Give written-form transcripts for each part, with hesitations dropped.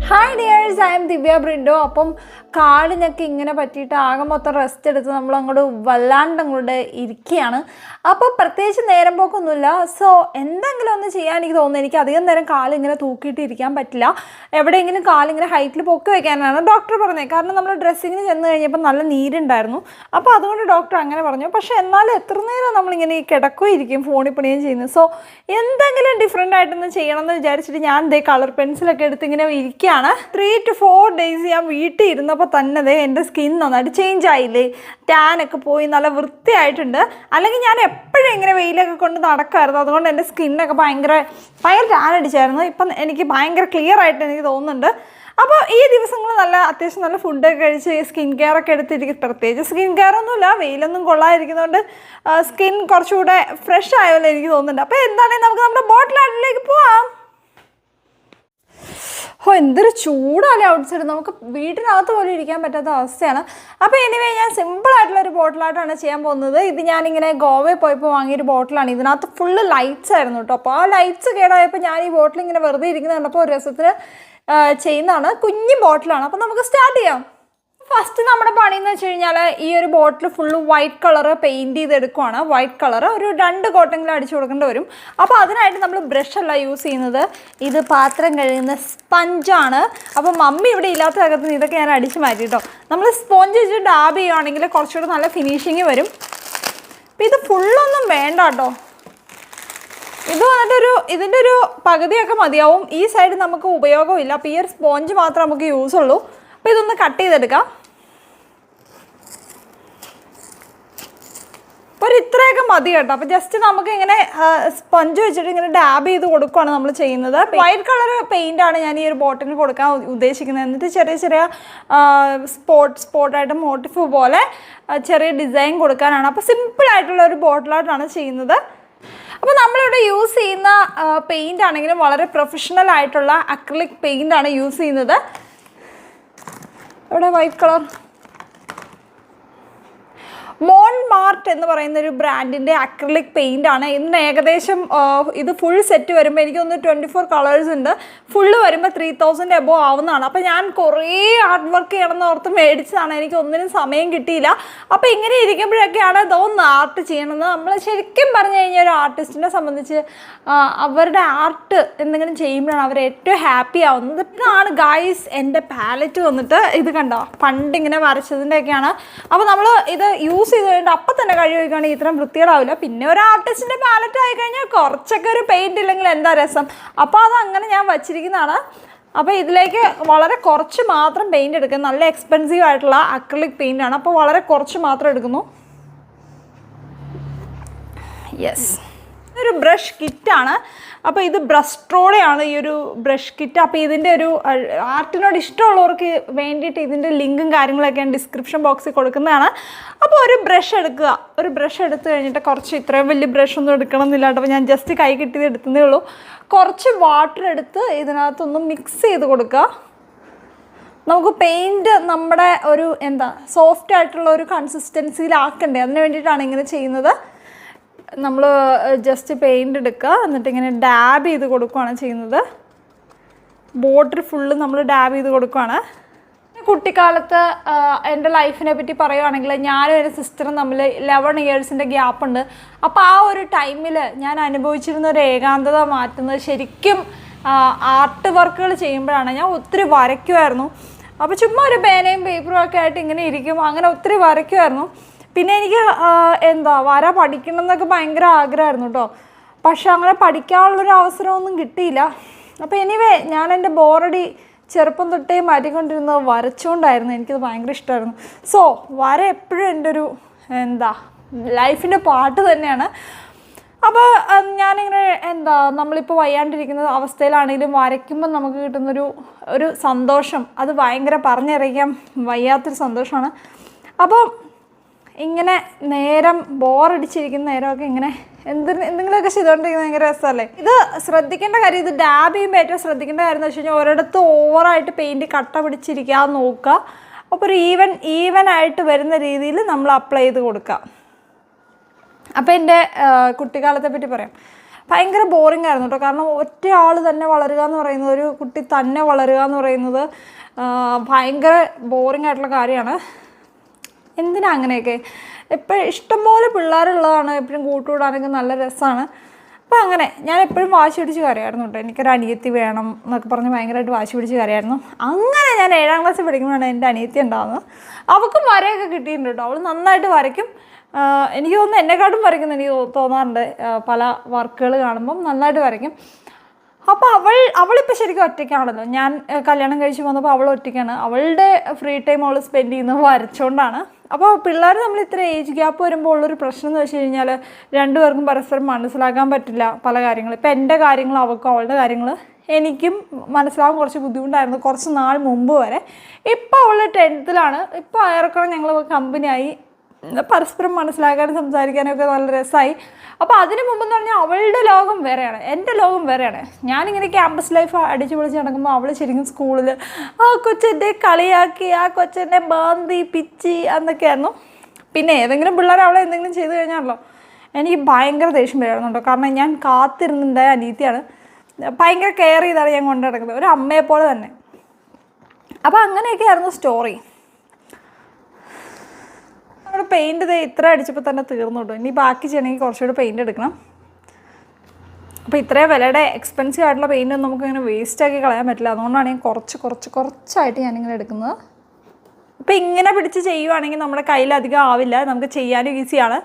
Hi dears, I M ദിവ്യ ബ്രിൻഡോ. അപ്പം കാലിനൊക്കെ ഇങ്ങനെ പറ്റിയിട്ട് ആകെ മൊത്തം റെസ്റ്റ് എടുത്ത് നമ്മൾ അങ്ങോട്ട് വല്ലാണ്ട് അങ്ങോട്ട് ഇരിക്കുകയാണ്. അപ്പോൾ പ്രത്യേകിച്ച് നേരം പോക്കൊന്നുമില്ല. സോ എന്തെങ്കിലും ഒന്ന് ചെയ്യാൻ എനിക്ക് തോന്നുന്നു. എനിക്ക് അധികം നേരം കാലിങ്ങനെ തൂക്കിയിട്ട് ഇരിക്കാൻ പറ്റില്ല. എവിടെയെങ്കിലും കാലിങ്ങനെ ഹൈറ്റിൽ പൊക്കി വയ്ക്കാനാണ് ഡോക്ടർ പറഞ്ഞത്. കാരണം നമ്മൾ ഡ്രസ്സിങ്ങിന് ചെന്ന് കഴിഞ്ഞപ്പോൾ നല്ല നീരുണ്ടായിരുന്നു. അപ്പോൾ അതുകൊണ്ട് ഡോക്ടർ അങ്ങനെ പറഞ്ഞു. പക്ഷേ എന്നാലും എത്ര നേരം നമ്മളിങ്ങനെ ഈ കിടക്കുകയും ഇരിക്കും ഫോണിൽ പണിയും ചെയ്യുന്നത്. സോ എന്തെങ്കിലും ഡിഫറെൻ്റ് ആയിട്ടൊന്ന് ചെയ്യണമെന്ന് വിചാരിച്ചിട്ട് ഞാൻ ദേ കളർ പെൻസിലൊക്കെ എടുത്ത് ഇങ്ങനെ ഇരിക്കുകയാണ്. 3 to 4 days ഞാൻ വീട്ടിൽ ഇരുന്നപ്പോൾ തന്നെ എൻ്റെ സ്കിൻ നന്നായിട്ട് ചേഞ്ച് ആയില്ലേ, ടാനൊക്കെ പോയി നല്ല വൃത്തിയായിട്ടുണ്ട്. അല്ലെങ്കിൽ ഞാൻ എപ്പോഴും ഇങ്ങനെ വെയിലൊക്കെ കൊണ്ട് നടക്കുമായിരുന്നു. അതുകൊണ്ട് എൻ്റെ സ്കിന്നൊക്കെ ഭയങ്കര ടാൻ അടിച്ചായിരുന്നു. ഇപ്പം എനിക്ക് ഭയങ്കര ക്ലിയർ ആയിട്ട് എനിക്ക് തോന്നുന്നുണ്ട്. അപ്പോൾ ഈ ദിവസങ്ങൾ അത്യാവശ്യം നല്ല ഫുഡൊക്കെ കഴിച്ച് സ്കിൻ കെയർ ഒക്കെ എടുത്തിരിക്കും. പ്രത്യേകിച്ച് സ്കിൻ കെയർ ഒന്നുമില്ല, വെയിലൊന്നും കൊള്ളാതിരിക്കുന്നതുകൊണ്ട് സ്കിൻ കുറച്ചുകൂടെ ഫ്രഷ് ആയല്ലോ എനിക്ക് തോന്നുന്നുണ്ട്. അപ്പോൾ എന്താണെങ്കിലും നമുക്ക് നമ്മുടെ ബോട്ടിൽ ആർട്ടിലേക്ക് പോവാം. എന്തൊരു ചൂടാണ് ഔട്ട്സൈഡ്, നമുക്ക് വീട്ടിനകത്ത് പോലും ഇരിക്കാൻ പറ്റാത്ത അവസ്ഥയാണ്. അപ്പോൾ എനിവേ ഞാൻ സിമ്പിളായിട്ടുള്ളൊരു ബോട്ടിലായിട്ടാണ് ചെയ്യാൻ പോകുന്നത്. ഇത് ഞാനിങ്ങനെ ഗോവയിൽ പോയപ്പോൾ വാങ്ങിയൊരു ബോട്ടിലാണ്. ഇതിനകത്ത് ഫുള്ള് ലൈറ്റ്സ് ആയിരുന്നു കേട്ടോ. അപ്പോൾ ആ ലൈറ്റ്സ് കേടായപ്പോൾ ഞാൻ ഈ ബോട്ടിൽ ഇങ്ങനെ വെറുതെ ഇരിക്കുന്നത് കണ്ടപ്പോൾ ഒരു രസത്തിന് ചെയ്യുന്നതാണ്. കുഞ്ഞു ബോട്ടിലാണ്. അപ്പോൾ നമുക്ക് സ്റ്റാർട്ട് ചെയ്യാം. ഫസ്റ്റ് നമ്മുടെ പണിയെന്ന് വെച്ച് കഴിഞ്ഞാൽ ഈ ഒരു bottle full white colour paint ചെയ്തെടുക്കുവാണ്. വൈറ്റ് കളർ ഒരു 2 കോട്ടെങ്കിലും അടിച്ചു കൊടുക്കേണ്ടി വരും. അപ്പോൾ അതിനായിട്ട് നമ്മൾ ബ്രഷല്ല യൂസ് ചെയ്യുന്നത്. ഇത് പാത്രം കഴുകുന്ന സ്പഞ്ചാണ്. അപ്പോൾ മമ്മി ഇവിടെ ഇല്ലാത്ത അകത്ത് ഇതൊക്കെ ഞാൻ അടിച്ച് മാറ്റി കേട്ടോ. നമ്മൾ സ്പോഞ്ച് വെച്ച് ഡാബ് ചെയ്യുകയാണെങ്കിൽ കുറച്ചുകൂടെ നല്ല ഫിനിഷിങ് വരും. അപ്പോൾ ഇത് ഫുള്ളൊന്നും വേണ്ട കേട്ടോ. ഇത് വന്നിട്ടൊരു ഇതിൻ്റെ ഒരു പകുതിയൊക്കെ മതിയാവും. ഈ സൈഡ് നമുക്ക് ഉപയോഗമില്ല. അപ്പോൾ ഈ ഒരു സ്പോഞ്ച് മാത്രമേ നമുക്ക് യൂസ് ഉള്ളൂ. അപ്പോൾ ഇതൊന്ന് കട്ട് ചെയ്തെടുക്കാം. അപ്പോൾ ഇത്രയൊക്കെ മതി കേട്ടോ. അപ്പോൾ ജസ്റ്റ് നമുക്ക് ഇങ്ങനെ സ്പഞ്ച് വെച്ചിട്ട് ഇങ്ങനെ ഡാബ് ചെയ്ത് കൊടുക്കുകയാണ് നമ്മൾ ചെയ്യുന്നത്. വൈറ്റ് കളർ പെയിൻ്റാണ് ഞാൻ ഈ ഒരു ബോട്ടിന് കൊടുക്കാൻ ഉദ്ദേശിക്കുന്നത്. എന്നിട്ട് ചെറിയ ചെറിയ സ്പോട്ടായിട്ട് മോട്ടിഫ് പോലെ ചെറിയ ഡിസൈൻ കൊടുക്കാനാണ്. അപ്പോൾ സിമ്പിളായിട്ടുള്ള ഒരു ബോട്ടിലായിട്ടാണ് ചെയ്യുന്നത്. അപ്പോൾ നമ്മളിവിടെ യൂസ് ചെയ്യുന്ന പെയിൻ്റ് ആണെങ്കിലും വളരെ പ്രൊഫഷണൽ ആയിട്ടുള്ള അക്രിലിക് പെയിൻ്റാണ് യൂസ് ചെയ്യുന്നത്. ഇവിടെ വൈറ്റ് കളർ മോൺമാർട്ട് എന്ന് പറയുന്ന ഒരു ബ്രാൻഡിൻ്റെ അക്രിലിക് പെയിൻ്റ് ആണ്. ഇന്ന് ഏകദേശം ഇത് ഫുൾ സെറ്റ് വരുമ്പോൾ എനിക്കൊന്ന് 24 കളേഴ്സ് ഉണ്ട്. ഫുള്ള് വരുമ്പോൾ 3000 എബോ ആവുന്നതാണ്. അപ്പോൾ ഞാൻ കുറേ ഹാർഡ് വർക്ക് ചെയ്യണമെന്ന് ഓർത്ത് മേടിച്ചതാണ്. എനിക്ക് ഒന്നിനും സമയം കിട്ടിയില്ല. അപ്പോൾ ഇങ്ങനെ ഇരിക്കുമ്പോഴൊക്കെയാണ് ഇതൊന്ന് ആർട്ട് ചെയ്യണമെന്ന്. നമ്മൾ ശരിക്കും പറഞ്ഞു കഴിഞ്ഞാൽ ഒരു ആർട്ടിസ്റ്റിനെ സംബന്ധിച്ച് അവരുടെ ആർട്ട് എന്തെങ്കിലും ചെയ്യുമ്പോഴാണ് അവർ ഏറ്റവും ഹാപ്പി ആവുന്നത്. ഇതാണ് ഗൈസ് എൻ്റെ പാലറ്റ് വന്നിട്ട്. ഇത് കണ്ടോ, പണ്ടിങ്ങനെ വരച്ചതിൻ്റെയൊക്കെയാണ്. അപ്പോൾ നമ്മൾ ഇത് യൂസ് ചെയ്ത് കഴിഞ്ഞിട്ട് അപ്പം തന്നെ കഴുകി വയ്ക്കുകയാണെങ്കിൽ ഇത്രയും വൃത്തികേടാവില്ല. പിന്നെ ഒരു ആർട്ടിസ്റ്റിൻ്റെ പാലറ്റ് ആയിക്കഴിഞ്ഞാൽ കുറച്ചൊക്കെ ഒരു പെയിൻറ് ഇല്ലെങ്കിൽ എന്താ രസം. അപ്പോൾ അതങ്ങനെ ഞാൻ വച്ചിരിക്കുന്നതാണ്. അപ്പോൾ ഇതിലേക്ക് വളരെ കുറച്ച് മാത്രം പെയിൻറ് എടുക്കും. നല്ല എക്സ്പെൻസീവ് ആയിട്ടുള്ള അക്രിലിക് പെയിൻ്റാണ്. അപ്പോൾ വളരെ കുറച്ച് മാത്രം എടുക്കുന്നു. യെസ്, ഇതൊരു ബ്രഷ് കിറ്റാണ്. അപ്പോൾ ഇത് ബ്രസ്ട്രോടെയാണ് ഈ ഒരു ബ്രഷ് കിറ്റ്. അപ്പോൾ ഇതിൻ്റെ ഒരു ആർട്ടിനോട് ഇഷ്ടമുള്ളവർക്ക് വേണ്ടിയിട്ട് ഇതിൻ്റെ ലിങ്കും കാര്യങ്ങളൊക്കെ ഞാൻ ഡിസ്ക്രിപ്ഷൻ ബോക്സിൽ കൊടുക്കുന്നതാണ്. അപ്പോൾ ഒരു ബ്രഷ് എടുക്കുക. ഒരു ബ്രഷ് എടുത്തു കഴിഞ്ഞിട്ട് കുറച്ച് ഇത്രയും വലിയ ബ്രഷ് ഒന്നും എടുക്കണമെന്നില്ല കേട്ടോ. അപ്പോൾ ഞാൻ ജസ്റ്റ് കൈ കിട്ടിയത് എടുത്തതേ ഉള്ളൂ. കുറച്ച് വാട്ടർ എടുത്ത് ഇതിനകത്തൊന്ന് മിക്സ് ചെയ്ത് കൊടുക്കുക. നമുക്ക് പെയിൻറ്റ് നമ്മുടെ ഒരു സോഫ്റ്റ് ആയിട്ടുള്ള ഒരു കൺസിസ്റ്റൻസിയിലാക്കണ്ടേ, അതിന് വേണ്ടിയിട്ടാണ് ഇങ്ങനെ ചെയ്യുന്നത്. നമ്മൾ ജസ്റ്റ് പെയിൻറ്റ് എടുക്കുക, എന്നിട്ട് ഇങ്ങനെ ഡാബ് ചെയ്ത് കൊടുക്കുകയാണ് ചെയ്യുന്നത്. ബോട്ടിൽ ഫുള്ള് നമ്മൾ ഡാബ് ചെയ്ത് കൊടുക്കുകയാണ്. കുട്ടിക്കാലത്ത് എൻ്റെ ലൈഫിനെ പറ്റി പറയുകയാണെങ്കിൽ ഞാനും എൻ്റെ സിസ്റ്ററും തമ്മിൽ 11 ഇയേഴ്സിൻ്റെ ഗ്യാപ്പുണ്ട്. അപ്പോൾ ആ ഒരു ടൈമിൽ ഞാൻ അനുഭവിച്ചിരുന്ന ഒരു ഏകാന്തത മാറ്റുന്നത് ശരിക്കും ആർട്ട് വർക്കുകൾ ചെയ്യുമ്പോഴാണ്. ഞാൻ ഒത്തിരി വരയ്ക്കുമായിരുന്നു. അപ്പോൾ ചുമ്മാ ഒരു പേനയും പേപ്പറും ഒക്കെ ആയിട്ട് ഇങ്ങനെ ഇരിക്കും. അങ്ങനെ ഒത്തിരി വരയ്ക്കുമായിരുന്നു. പിന്നെ എനിക്ക് വര പഠിക്കണം എന്നൊക്കെ ഭയങ്കര ആഗ്രഹമായിരുന്നു കേട്ടോ. പക്ഷെ അങ്ങനെ പഠിക്കാനുള്ളൊരു അവസരമൊന്നും കിട്ടിയില്ല. അപ്പോൾ എനിവേ ഞാൻ എൻ്റെ ബോറടി ചെറുപ്പം തൊട്ടേ മാറ്റിക്കൊണ്ടിരുന്നത് വരച്ചുകൊണ്ടായിരുന്നു. എനിക്കത് ഭയങ്കര ഇഷ്ടമായിരുന്നു. സോ വര എപ്പോഴും എൻ്റെ ഒരു ലൈഫിൻ്റെ പാട്ട് തന്നെയാണ്. അപ്പോൾ ഞാനിങ്ങനെ നമ്മളിപ്പോൾ വയ്യാണ്ടിരിക്കുന്ന അവസ്ഥയിലാണെങ്കിലും വരയ്ക്കുമ്പോൾ നമുക്ക് കിട്ടുന്നൊരു സന്തോഷം, അത് ഭയങ്കര പറഞ്ഞറിയിക്കാൻ വയ്യാത്തൊരു സന്തോഷമാണ്. അപ്പോൾ ഇങ്ങനെ നേരം ബോറടിച്ചിരിക്കുന്ന നേരമൊക്കെ ഇങ്ങനെ എന്തെങ്കിലുമൊക്കെ ചെയ്തുകൊണ്ടിരിക്കുന്നത് ഭയങ്കര രസമല്ലേ. ഇത് ശ്രദ്ധിക്കേണ്ട കാര്യം, ഇത് ഡാബ് ചെയ്യുമ്പോൾ ഏറ്റവും ശ്രദ്ധിക്കേണ്ട കാര്യം എന്ന് വെച്ച് കഴിഞ്ഞാൽ ഒരിടത്ത് ഓവറായിട്ട് പെയിൻറ്റ് കട്ട പിടിച്ചിരിക്കാതെ നോക്കുക. അപ്പോൾ ഒരു ഈവൻ ആയിട്ട് വരുന്ന രീതിയിൽ നമ്മൾ അപ്ലൈ ചെയ്ത് കൊടുക്കുക. അപ്പോൾ എൻ്റെ കുട്ടിക്കാലത്തെ പറ്റി പറയാം. ഭയങ്കര ബോറിംഗ് ആയിരുന്നു കേട്ടോ. കാരണം ഒറ്റ ആൾ തന്നെ വളരുക എന്ന് പറയുന്നത്, ഒരു കുട്ടി തന്നെ വളരുക എന്ന് പറയുന്നത് ഭയങ്കര ബോറിംഗ് ആയിട്ടുള്ള കാര്യമാണ്. എന്തിനാ അങ്ങനെയൊക്കെ? എപ്പോഴും ഇഷ്ടംപോലെ പിള്ളേരുള്ളതാണ്, എപ്പോഴും കൂട്ടുകൂടാനൊക്കെ നല്ല രസമാണ്. അപ്പോൾ അങ്ങനെ ഞാൻ എപ്പോഴും വാശി പിടിച്ച് കരയായിരുന്നു കേട്ടോ. എനിക്കൊരു അനിയത്തി വേണം എന്നൊക്കെ പറഞ്ഞ് ഭയങ്കരമായിട്ട് വാശി പിടിച്ച് കരയായിരുന്നു. അങ്ങനെ ഞാൻ 7ാം ക്ലാസ്സിൽ പഠിക്കുമ്പോഴാണ് എൻ്റെ അനിയത്തി ഉണ്ടാകുന്നത്. അവൾക്കും വരയൊക്കെ കിട്ടിയിട്ടുണ്ട് കേട്ടോ. അവൾ നന്നായിട്ട് വരയ്ക്കും. എനിക്ക് തോന്നുന്നു എന്നെക്കാട്ടും വരയ്ക്കുന്നു എനിക്ക് തോന്നാറുണ്ട്. പല വർക്കുകൾ കാണുമ്പം നന്നായിട്ട് വരയ്ക്കും. അപ്പോൾ അവളിപ്പോൾ ശരിക്കും ഒറ്റയ്ക്കാണല്ലോ. ഞാൻ കല്യാണം കഴിച്ച് വന്നപ്പോൾ അവൾ ഒറ്റയ്ക്കാണ്. അവളുടെ ഫ്രീ ടൈം അവൾ സ്പെൻഡ് ചെയ്യുന്നത് വരച്ചുകൊണ്ടാണ്. അപ്പോൾ പിള്ളേർ നമ്മൾ ഇത്ര ഏജ് ഗ്യാപ്പ് വരുമ്പോൾ ഉള്ളൊരു പ്രശ്നം എന്ന് വെച്ച് കഴിഞ്ഞാൽ രണ്ടുപേർക്കും പരസ്പരം മനസ്സിലാക്കാൻ പറ്റില്ല പല കാര്യങ്ങൾ. ഇപ്പോൾ എൻ്റെ കാര്യങ്ങൾ അവൾക്കും, അവളുടെ കാര്യങ്ങൾ എനിക്കും മനസ്സിലാകാൻ കുറച്ച് ബുദ്ധിമുട്ടായിരുന്നു കുറച്ച് നാൾ മുമ്പ് വരെ. ഇപ്പോൾ അവൾ 10th-ലാണ്. ഇപ്പോൾ ഏറെക്കുറെ ഞങ്ങൾ കമ്പനിയായി, പരസ്പരം മനസ്സിലാക്കാനും സംസാരിക്കാനും ഒക്കെ നല്ല രസമായി. അപ്പോൾ അതിന് മുമ്പെന്ന് പറഞ്ഞാൽ അവളുടെ ലോകം വേറെയാണ്, എൻ്റെ ലോകം വേറെയാണ്. ഞാനിങ്ങനെ ക്യാമ്പസ് ലൈഫ് അടിച്ചു പൊളിച്ച് നടക്കുമ്പോൾ അവൾ ശരിക്കും സ്കൂളിൽ ആ കൊച്ചെൻ്റെ കളിയാക്കി, ആ കൊച്ചെന്നെ ബാന്തി പിച്ചി എന്നൊക്കെയായിരുന്നു. പിന്നെ ഏതെങ്കിലും പിള്ളേർ അവളെ എന്തെങ്കിലും ചെയ്ത് കഴിഞ്ഞാണല്ലോ എനിക്ക് ഭയങ്കര ദേഷ്യം വരുന്നുണ്ടോ. കാരണം ഞാൻ കാത്തിരുന്നുണ്ടായ അനീതിയാണ്, ഭയങ്കര കെയർ ചെയ്താണ് ഞാൻ കൊണ്ടു നടക്കുന്നത്, ഒരു അമ്മയെപ്പോലെ തന്നെ. അപ്പോൾ അങ്ങനെയൊക്കെ ആയിരുന്നു സ്റ്റോറി. നമ്മുടെ പെയിൻറ്റ് ഇത്ര അടിച്ചപ്പോൾ തന്നെ തീർന്നു കേട്ടോ. ഇനി ബാക്കി ചെയ്യണമെങ്കിൽ കുറച്ചുകൂടി പെയിൻറ്റ് എടുക്കണം. അപ്പോൾ ഇത്രയും വിലയുടെ എക്സ്പെൻസീവ് ആയിട്ടുള്ള പെയിൻറ്റൊന്നും നമുക്കിങ്ങനെ വേസ്റ്റാക്കി കളയാൻ പറ്റില്ല. അതുകൊണ്ടാണ് ഞാൻ കുറച്ചായിട്ട് ഞാനിങ്ങനെ എടുക്കുന്നത്. അപ്പോൾ ഇങ്ങനെ പിടിച്ച് ചെയ്യുവാണെങ്കിൽ നമ്മുടെ കയ്യിലധികം ആവില്ല, നമുക്ക് ചെയ്യാനും ഈസിയാണ്.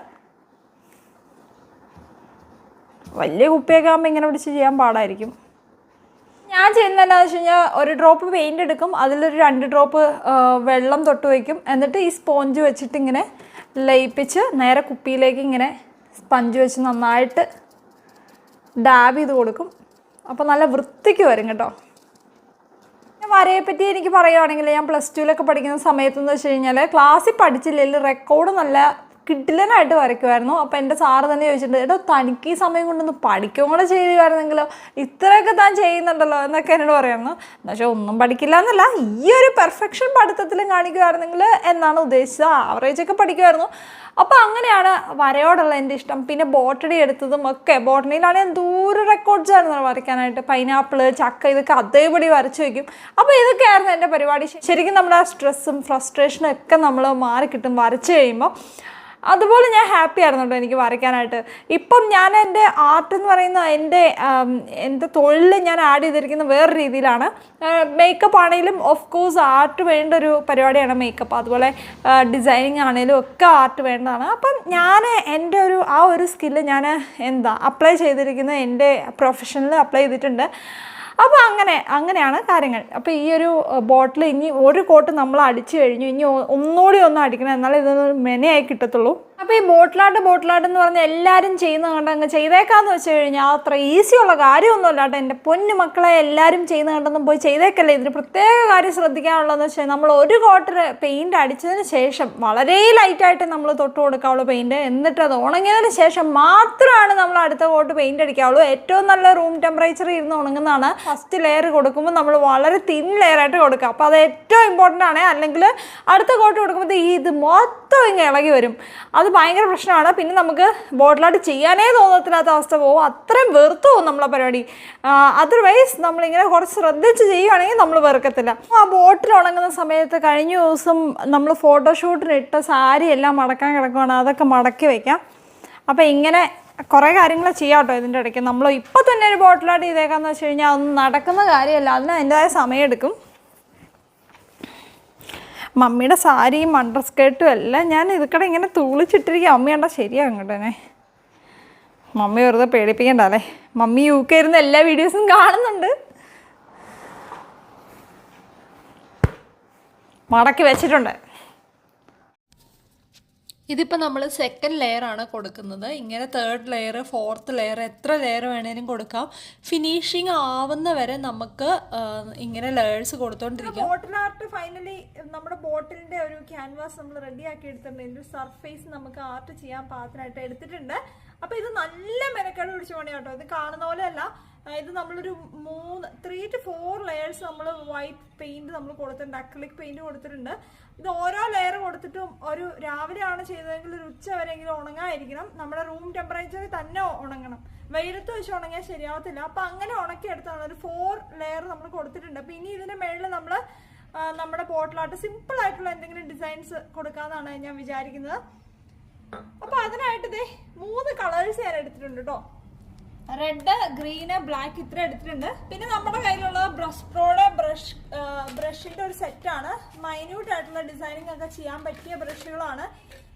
വലിയ കുപ്പിയൊക്കെ ആകുമ്പോൾ ഇങ്ങനെ പിടിച്ച് ചെയ്യാൻ പാടായിരിക്കും. ഞാൻ ചെയ്യുന്നത് എന്താണെന്ന് വെച്ച് കഴിഞ്ഞാൽ ഒരു ഡ്രോപ്പ് പെയിൻറ്റ് എടുക്കും, അതിലൊരു 2 ഡ്രോപ്പ് വെള്ളം തൊട്ട് വയ്ക്കും. എന്നിട്ട് ഈ സ്പോഞ്ച് വെച്ചിട്ട് ഇങ്ങനെ ലയിപ്പിച്ച് നേരെ കുപ്പിയിലേക്ക് ഇങ്ങനെ സ്പഞ്ച് വെച്ച് നന്നായിട്ട് ഡാബ് ചെയ്ത് കൊടുക്കും. അപ്പോൾ നല്ല വൃത്തിക്ക് വരും കേട്ടോ. വരയെപ്പറ്റി എനിക്ക് പറയുകയാണെങ്കിൽ ഞാൻ +2-ലൊക്കെ പഠിക്കുന്ന സമയത്തെന്ന് വെച്ച് കഴിഞ്ഞാൽ ക്ലാസ്സിൽ പഠിച്ചില്ലെങ്കിൽ റെക്കോർഡ് നല്ല കിഡിലനായിട്ട് വരയ്ക്കുമായിരുന്നു. അപ്പോൾ എൻ്റെ സാറ് തന്നെ ചോദിച്ചിട്ടുണ്ട്, എടോ തനിക്ക് ഈ സമയം കൊണ്ടൊന്ന് പഠിക്കുകയും കൂടെ ചെയ്യുമായിരുന്നെങ്കിലോ, ഇത്രയൊക്കെ താൻ ചെയ്യുന്നുണ്ടല്ലോ എന്നൊക്കെ എന്നോട് പറയുന്നു. പക്ഷേ ഒന്നും പഠിക്കില്ല എന്നല്ല, ഈ ഒരു പെർഫെക്ഷൻ പഠിത്തത്തിലും കാണിക്കുമായിരുന്നെങ്കിൽ എന്നാണ് ഉദ്ദേശിച്ചത്. ആവറേജൊക്കെ പഠിക്കുമായിരുന്നു. അപ്പോൾ അങ്ങനെയാണ് വരയോടുള്ള എൻ്റെ ഇഷ്ടം. പിന്നെ ബോട്ടണി എടുത്തതും ഒക്കെ, ബോട്ടണിയിലാണെങ്കിൽ എന്തോരം റെക്കോർഡ്സ് ആയിരുന്നു വരയ്ക്കാനായിട്ട്. പൈനാപ്പിൾ, ചക്ക, ഇതൊക്കെ അതേപടി വരച്ച് വയ്ക്കും. അപ്പോൾ ഇതൊക്കെയായിരുന്നു എൻ്റെ പരിപാടി. ശരിക്കും നമ്മുടെ ആ സ്ട്രെസ്സും ഫ്രസ്ട്രേഷനും ഒക്കെ നമ്മൾ മാറിക്കിട്ടും വരച്ച് കഴിയുമ്പോൾ. അതുപോലെ ഞാൻ ഹാപ്പി ആയിരുന്നു കേട്ടോ എനിക്ക് വരയ്ക്കാനായിട്ട്. ഇപ്പം ഞാൻ എൻ്റെ ആർട്ട് എന്ന് പറയുന്ന എൻ്റെ തൊഴിൽ ഞാൻ ആഡ് ചെയ്തിരിക്കുന്ന വേറെ രീതിയിലാണ്. മേക്കപ്പ് ആണെങ്കിലും ഓഫ് കോഴ്സ് ആർട്ട് വേണ്ട ഒരു പരിപാടിയാണ് മേക്കപ്പ്. അതുപോലെ ഡിസൈനിങ് ആണെങ്കിലും ഒക്കെ ആർട്ട് വേണ്ടതാണ്. അപ്പം ഞാൻ എൻ്റെ ആ ഒരു സ്കില്ല് ഞാൻ അപ്ലൈ ചെയ്തിരിക്കുന്നത് എൻ്റെ പ്രൊഫഷനിൽ അപ്ലൈ ചെയ്തിട്ടുണ്ട്. അപ്പോൾ അങ്ങനെയാണ് കാര്യങ്ങൾ. അപ്പോൾ ഈ ഒരു ബോട്ടിൽ ഇനി ഒരു കോട്ട് നമ്മൾ അടിച്ചു കഴിഞ്ഞു, ഇനി ഒന്നുകൂടി അടിക്കണം, എന്നാലേ ഇതൊരു മെനയായി കിട്ടത്തുള്ളൂ. അപ്പോൾ ഈ ബോട്ടിലാട്ട് എന്ന് പറഞ്ഞാൽ എല്ലാവരും ചെയ്യുന്ന കണ്ട് അങ്ങ് ചെയ്തേക്കാന്ന് വെച്ച് കഴിഞ്ഞാൽ അത്ര ഈസിയുള്ള കാര്യമൊന്നുമില്ല കേട്ടോ. എൻ്റെ പൊന്നു മക്കളെ, എല്ലാവരും ചെയ്യുന്ന കണ്ടൊന്നും പോയി ചെയ്തേക്കല്ലേ. ഇതിന് പ്രത്യേക കാര്യം ശ്രദ്ധിക്കാനുള്ളതെന്ന് വെച്ചാൽ നമ്മൾ ഒരു കോട്ട് പെയിൻറ്റ് അടിച്ചതിന് ശേഷം വളരെ ലൈറ്റായിട്ട് നമ്മൾ തൊട്ട് കൊടുക്കാവുള്ളൂ പെയിൻറ്റ്. എന്നിട്ട് അത് ഉണങ്ങിയതിന് ശേഷം മാത്രമാണ് നമ്മൾ അടുത്ത കോട്ട് പെയിൻറ്റ് അടിക്കാവുള്ളൂ. ഏറ്റവും നല്ല റൂം ടെമ്പറേച്ചറിൽ ഇരുന്ന് ഉണങ്ങുന്നതാണ്. ഫസ്റ്റ് ലെയർ കൊടുക്കുമ്പോൾ നമ്മൾ വളരെ തിൻ ലെയറായിട്ട് കൊടുക്കുക. അപ്പോൾ അത് ഏറ്റവും ഇമ്പോർട്ടൻ്റ് ആണ്. അല്ലെങ്കിൽ അടുത്ത കോട്ട് കൊടുക്കുമ്പോൾ ഇത് മൊത്തം ഇങ്ങനെ ഇളകി വരും. അത് ഭയങ്കര പ്രശ്നമാണ്. പിന്നെ നമുക്ക് ബോട്ടിലായിട്ട് ചെയ്യാനേ തോന്നത്തില്ലാത്ത അവസ്ഥ പോകും. അത്രയും വെറുത്തു പോകും നമ്മളെ പരിപാടി. അതർവൈസ് നമ്മളിങ്ങനെ കുറച്ച് ശ്രദ്ധിച്ച് ചെയ്യുകയാണെങ്കിൽ നമ്മൾ വെറുക്കത്തില്ല. ആ ബോട്ടിൽ ഉണങ്ങുന്ന സമയത്ത് കഴിഞ്ഞ ദിവസം നമ്മൾ ഫോട്ടോഷൂട്ടിന് ഇട്ട സാരി എല്ലാം മടക്കാൻ കിടക്കുകയാണ്. അതൊക്കെ മടക്കി വയ്ക്കാം. അപ്പോൾ ഇങ്ങനെ കുറേ കാര്യങ്ങൾ ചെയ്യാം കേട്ടോ ഇതിൻ്റെ ഇടയ്ക്ക്. നമ്മൾ ഇപ്പോൾ തന്നെ ഒരു ബോട്ടിലായിട്ട് ചെയ്തേക്കാന്ന് വെച്ച് കഴിഞ്ഞാൽ അതൊന്നും നടക്കുന്ന കാര്യമല്ല. അതിന് അതിൻ്റെതായ സമയമെടുക്കും. മമ്മിയുടെ സാരിയും അണ്ടർ സ്കേർട്ടും എല്ലാം ഞാൻ ഇതൊക്കെ ഇങ്ങനെ തൂളിച്ചിട്ടിരിക്കുക. മമ്മി കണ്ടാൽ ശരിയാകും കേട്ടോ എന്നെ. മമ്മി വെറുതെ പേടിപ്പിക്കണ്ട അല്ലേ. മമ്മി UK ഇരുന്ന് എല്ലാ വീഡിയോസും കാണുന്നുണ്ട്. മടക്കി വെച്ചിട്ടുണ്ട്. ഇതിപ്പോൾ നമ്മൾ 2nd ലെയറാണ് കൊടുക്കുന്നത്. ഇങ്ങനെ 3rd ലെയർ, 4th ലെയർ, എത്ര ലെയർ വേണേലും കൊടുക്കാം. ഫിനിഷിങ് ആവുന്ന വരെ നമുക്ക് ഇങ്ങനെ ലെയേഴ്സ് കൊടുത്തോണ്ടിരിക്കാം. ബോട്ടിൽ ആർട്ട് ഫൈനലി നമ്മുടെ ബോട്ടിലിൻ്റെ ഒരു ക്യാൻവാസ് നമ്മൾ റെഡിയാക്കി എടുത്തിട്ടുണ്ട്. ഇതിൻ്റെ സർഫേസ് നമുക്ക് ആർട്ട് ചെയ്യാൻ പാകത്തിനായിട്ട് എടുത്തിട്ടുണ്ട്. അപ്പോൾ ഇത് നല്ല മെനക്കേട് പിടിച്ച പണി കേട്ടോ. ഇത് കാണുന്ന പോലെ അല്ല, ഇത് നമ്മളൊരു 3 to 4 ലെയേഴ്സ് നമ്മൾ വൈറ്റ് പെയിന്റ് നമ്മൾ കൊടുത്തിട്ടുണ്ട്, അക്രിലിക് പെയിന്റ് കൊടുത്തിട്ടുണ്ട്. ഇത് ഓരോ ലെയർ കൊടുത്തിട്ടും ഒരു രാവിലെയാണ് ചെയ്തതെങ്കിൽ ഒരു ഉച്ച വരെയെങ്കിലും ഉണങ്ങാതിരിക്കണം. നമ്മുടെ റൂം ടെമ്പറേച്ചറിൽ തന്നെ ഉണങ്ങണം, വെയിലത്ത് വെച്ച് ഉണങ്ങിയാൽ ശരിയാവത്തില്ല. അപ്പം അങ്ങനെ ഉണക്കിയെടുത്താണ് ഒരു 4 ലെയർ നമ്മൾ കൊടുത്തിട്ടുണ്ട്. അപ്പം ഇനി ഇതിൻ്റെ മേളിൽ നമ്മൾ നമ്മുടെ ബോട്ടിലായിട്ട് സിമ്പിൾ ആയിട്ടുള്ള എന്തെങ്കിലും ഡിസൈൻസ് കൊടുക്കാമെന്നാണ് ഞാൻ വിചാരിക്കുന്നത്. അപ്പം അതിനായിട്ട് ഇതേ 3 കളേഴ്സ് ഞാൻ എടുത്തിട്ടുണ്ട് കേട്ടോ. റെഡ്, ഗ്രീന്, ബ്ലാക്ക് ഇത്ര എടുത്തിട്ടുണ്ട്. പിന്നെ നമ്മുടെ കയ്യിലുള്ള ബ്രഷ്പ്രോയുടെ ബ്രഷിന്റെ ഒരു സെറ്റാണ്. മൈന്യൂട്ട് ആയിട്ടുള്ള ഡിസൈനിങ് ഒക്കെ ചെയ്യാൻ പറ്റിയ ബ്രഷുകളാണ്.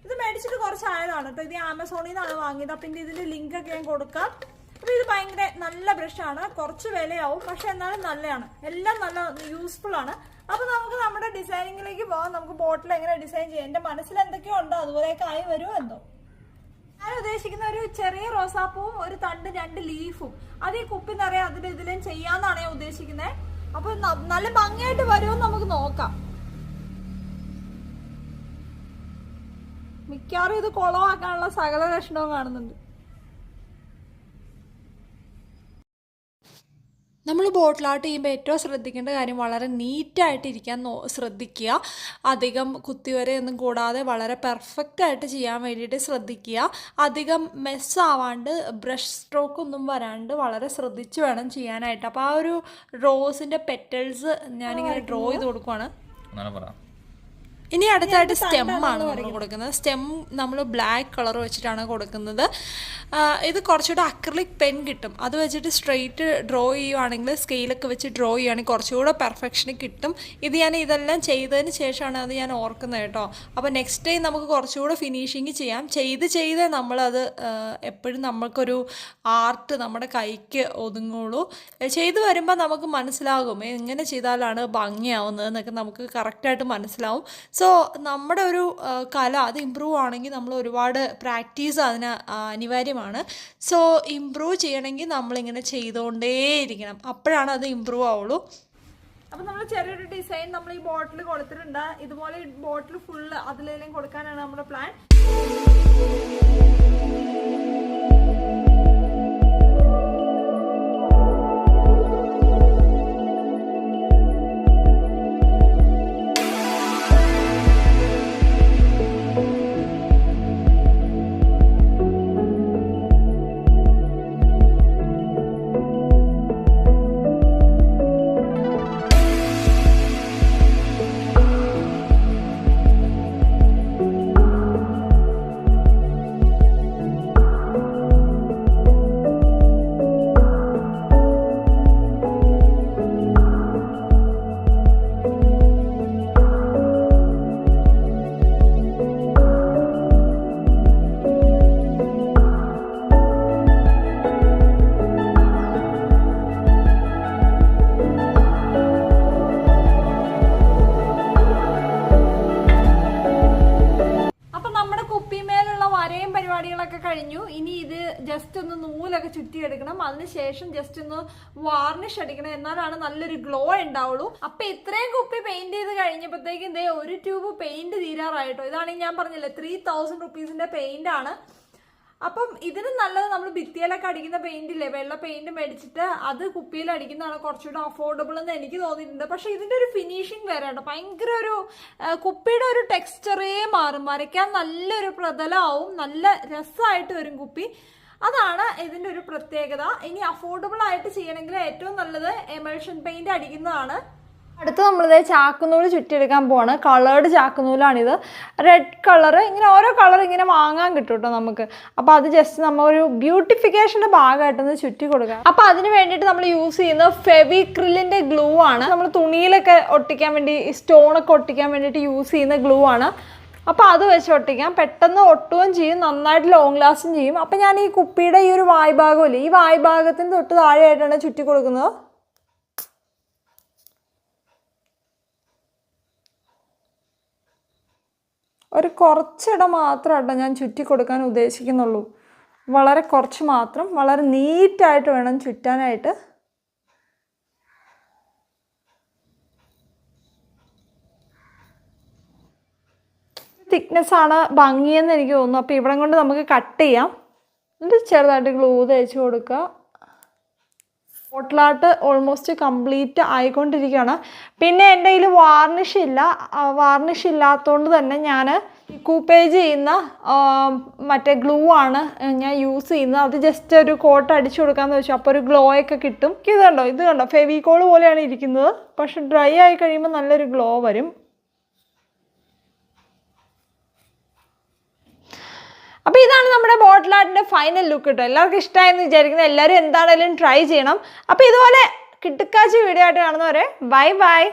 ഇത് മേടിച്ചിട്ട് കുറച്ചായതാണ് കേട്ടോ. ഇത് ആമസോണിൽ നിന്നാണ് വാങ്ങിയത്. അപ്പം ഇതിന്റെ ലിങ്ക് ഒക്കെ ഞാൻ കൊടുക്കാം. അപ്പൊ ഇത് ഭയങ്കര നല്ല ബ്രഷാണ്. കുറച്ച് വിലയാവും, പക്ഷെ എന്നാലും നല്ലതാണ്. എല്ലാം നല്ല യൂസ്ഫുൾ ആണ്. അപ്പൊ നമുക്ക് നമ്മുടെ ഡിസൈനിങ്ങിലേക്ക് പോകാം. നമുക്ക് ബോട്ടിൽ എങ്ങനെ ഡിസൈൻ ചെയ്യാം. എന്റെ മനസ്സിൽ എന്തൊക്കെയോ ഉണ്ടോ അതുപോലെയൊക്കെ ആയി വരുമോ എന്തോ. ഞാൻ ഉദ്ദേശിക്കുന്ന ഒരു ചെറിയ റോസാപ്പൂവും ഒരു തണ്ട് 2 ലീഫും അത് ഈ കുപ്പി നിറയെ ഇതിലും ചെയ്യാന്നാണ് ഞാൻ ഉദ്ദേശിക്കുന്നത്. അപ്പൊ നല്ല ഭംഗിയായിട്ട് വരുമെന്ന് നമുക്ക് നോക്കാം. മിക്കവാറും ഇത് കുളമാക്കാനുള്ള സകല ലക്ഷണവും കാണുന്നുണ്ട്. നമ്മൾ ബോട്ടിൽ ആർട്ട് ചെയ്യുമ്പോൾ ഏറ്റവും ശ്രദ്ധിക്കേണ്ട കാര്യം വളരെ നീറ്റായിട്ട് ഇരിക്കാൻ ശ്രദ്ധിക്കുക. അധികം കുത്തിവരെയൊന്നും കൂടാതെ വളരെ പെർഫെക്റ്റായിട്ട് ചെയ്യാൻ വേണ്ടിയിട്ട് ശ്രദ്ധിക്കുക. അധികം മെസ്സാവാണ്ട് ബ്രഷ് സ്ട്രോക്ക് ഒന്നും വരാണ്ട് വളരെ ശ്രദ്ധിച്ച് വേണം ചെയ്യാനായിട്ട്. അപ്പോൾ ആ ഒരു റോസിൻ്റെ പെറ്റൽസ് ഞാനിങ്ങനെ ഡ്രോ ചെയ്ത് കൊടുക്കുവാണ്. ഇനി അടുത്തായിട്ട് സ്റ്റെമ്മാണ് നമ്മൾ കൊടുക്കുന്നത്. സ്റ്റെം നമ്മൾ ബ്ലാക്ക് കളർ വെച്ചിട്ടാണ് കൊടുക്കുന്നത്. ഇത് കുറച്ചുകൂടെ അക്രിലിക് പെൻ കിട്ടും. അത് വെച്ചിട്ട് സ്ട്രെയിറ്റ് ഡ്രോ ചെയ്യുവാണെങ്കിൽ, സ്കെയിലൊക്കെ വെച്ച് ഡ്രോ ചെയ്യുകയാണെങ്കിൽ കുറച്ചുകൂടെ പെർഫെക്ഷന് കിട്ടും. ഇത് ഞാൻ ഇതെല്ലാം ചെയ്തതിന് ശേഷമാണ് അത് ഞാൻ ഓർക്കുന്നത് കേട്ടോ. അപ്പോൾ നെക്സ്റ്റ് ടൈം നമുക്ക് കുറച്ചുകൂടെ ഫിനിഷിങ് ചെയ്യാം. ചെയ്ത് നമ്മളത് എപ്പോഴും നമ്മൾക്കൊരു ആർട്ട് നമ്മുടെ കൈക്ക് ഒതുങ്ങുള്ളൂ. ചെയ്ത് വരുമ്പോൾ നമുക്ക് മനസ്സിലാകും എങ്ങനെ ചെയ്താലാണ് ഭംഗിയാവുന്നത് എന്നൊക്കെ നമുക്ക് കറക്റ്റായിട്ട് മനസ്സിലാവും. സോ നമ്മുടെ ഒരു കല അത് ഇമ്പ്രൂവ് ആണെങ്കിൽ നമ്മൾ ഒരുപാട് പ്രാക്ടീസ് അതിന് അനിവാര്യമാണ്. സോ ഇമ്പ്രൂവ് ചെയ്യണമെങ്കിൽ നമ്മളിങ്ങനെ ചെയ്തുകൊണ്ടേയിരിക്കണം, അപ്പോഴാണ് അത് ഇമ്പ്രൂവ് ആവുള്ളൂ. അപ്പം നമ്മൾ ചെറിയൊരു ഡിസൈൻ നമ്മൾ ഈ ബോട്ടിൽ കൊടുത്തിട്ടുണ്ട്. ഇതുപോലെ ഈ ബോട്ടിൽ ഫുള്ള് അതിലേലും കൊടുക്കാനാണ് നമ്മുടെ പ്ലാൻ. കഴിഞ്ഞു. ഇനി ഇത് ജസ്റ്റ് ഒന്ന് നൂലൊക്കെ ചുറ്റിയെടുക്കണം. അതിനുശേഷം ജസ്റ്റ് ഒന്ന് വാർണിഷ് അടിക്കണം. എന്നാലാണ് നല്ലൊരു ഗ്ലോ ഉണ്ടാവുള്ളൂ. അപ്പൊ ഇത്രയും കുപ്പി പെയിന്റ് ചെയ്ത് കഴിഞ്ഞപ്പോഴത്തേക്കും ഇതേ ഒരു ട്യൂബ് പെയിന്റ് തീരാറായിട്ടോ. ഇതാണെങ്കിൽ ഞാൻ പറഞ്ഞില്ലേ 3000 റുപ്പീസിന്റെ പെയിന്റ് ആണ്. അപ്പം ഇതിന് നല്ലത് നമ്മൾ ഭിത്തിയിലൊക്കെ അടിക്കുന്ന പെയിന്റ് ഇല്ലേ, വെള്ള പെയിന്റ് മേടിച്ചിട്ട് അത് കുപ്പിയിൽ അടിക്കുന്നതാണ് കുറച്ചുകൂടെ അഫോർഡബിൾ എന്ന് എനിക്ക് തോന്നിയിട്ടുണ്ട്. പക്ഷെ ഇതിന്റെ ഒരു ഫിനിഷിങ് വേറെ കേട്ടോ. ഭയങ്കര ഒരു കുപ്പിയുടെ ഒരു ടെക്സ്ചറേ മാറും. വരയ്ക്കാൻ നല്ലൊരു പ്രതലമാവും, നല്ല രസമായിട്ട് വരും കുപ്പി. അതാണ് ഇതിന്റെ ഒരു പ്രത്യേകത. ഇനി അഫോർഡബിൾ ആയിട്ട് ചെയ്യണമെങ്കിൽ ഏറ്റവും നല്ലത് എമൽഷൻ പെയിന്റ് അടിക്കുന്നതാണ്. അടുത്ത് നമ്മളിത് ചാക്കുനൂല് ചുറ്റിയെടുക്കാൻ പോവാണ്. കളേർഡ് ചാക്കുനൂലാണിത്. റെഡ് കളർ, ഇങ്ങനെ ഓരോ കളർ ഇങ്ങനെ വാങ്ങാൻ കിട്ടും കേട്ടോ നമുക്ക്. അപ്പോൾ അത് ജസ്റ്റ് നമ്മളൊരു ബ്യൂട്ടിഫിക്കേഷൻ്റെ ഭാഗമായിട്ടൊന്ന് ചുറ്റി കൊടുക്കാം. അപ്പോൾ അതിന് വേണ്ടിയിട്ട് നമ്മൾ യൂസ് ചെയ്യുന്നത് ഫെവിക്രിലിൻ്റെ ഗ്ലൂ ആണ്. നമ്മൾ തുണിയിലൊക്കെ ഒട്ടിക്കാൻ വേണ്ടി, സ്റ്റോണൊക്കെ ഒട്ടിക്കാൻ വേണ്ടിയിട്ട് യൂസ് ചെയ്യുന്ന ഗ്ലൂ ആണ്. അപ്പോൾ അത് വെച്ച് ഒട്ടിക്കാം. പെട്ടെന്ന് ഒട്ടുകയും ചെയ്യും, നന്നായിട്ട് ലോങ് ലാസ്റ്റും ചെയ്യും. അപ്പോൾ ഞാൻ ഈ കുപ്പിയുടെ ഈ ഒരു വായ്ഭാഗമില്ലേ, ഈ വായ്ഭാഗത്തിന് തൊട്ട് താഴെയായിട്ടാണ് ചുറ്റി കൊടുക്കുന്നത്. ഒരു കുറച്ചിടം മാത്രമാട്ടോ ഞാൻ ചുറ്റി കൊടുക്കാൻ ഉദ്ദേശിക്കുന്നുള്ളൂ. വളരെ കുറച്ച് മാത്രം, വളരെ നീറ്റായിട്ട് വേണം ചുറ്റാനായിട്ട്. തിക്നെസ്സാണ് ഭംഗിയെന്ന് എനിക്ക് തോന്നുന്നു. അപ്പോൾ ഇവിടം കൊണ്ട് നമുക്ക് കട്ട് ചെയ്യാം. എന്നിട്ട് ചെറുതായിട്ട് ഗ്ലൂ തേച്ച് കൊടുക്കുക. ബോട്ടിൽ ആർട്ട് ഓൾമോസ്റ്റ് കംപ്ലീറ്റ് ആയിക്കൊണ്ടിരിക്കുകയാണ്. പിന്നെ എൻ്റെ കയ്യിൽ വാർണിഷ് ഇല്ലാത്തതുകൊണ്ട് തന്നെ ഞാൻ കൂപ്പേജ് ചെയ്യുന്ന മറ്റേ ഗ്ലൂ ആണ് ഞാൻ യൂസ് ചെയ്യുന്നത്. അത് ജസ്റ്റ് ഒരു കോട്ട് അടിച്ചു കൊടുക്കാമെന്ന് വെച്ചു. അപ്പോൾ ഒരു ഗ്ലോ ഒക്കെ കിട്ടും. ഇത് കണ്ടോ ഫെവിക്കോൾ പോലെയാണ് ഇരിക്കുന്നത്, പക്ഷെ ഡ്രൈ ആയി കഴിയുമ്പോൾ നല്ലൊരു ഗ്ലോ വരും. അപ്പോൾ ഇതാണ് നമ്മുടെ ബോട്ടിൽ ആർട്ടിൻ്റെ ഫൈനൽ ലുക്ക് കേട്ടോ. എല്ലാവർക്കും ഇഷ്ടമായെന്ന് വിചാരിക്കുന്നത്. എല്ലാവരും എന്താണേലും ട്രൈ ചെയ്യണം. അപ്പോൾ ഇതുപോലെ കിടുക്കാച്ചി വീഡിയോ ആയിട്ട് കാണുന്നവരെ ബൈ ബൈ.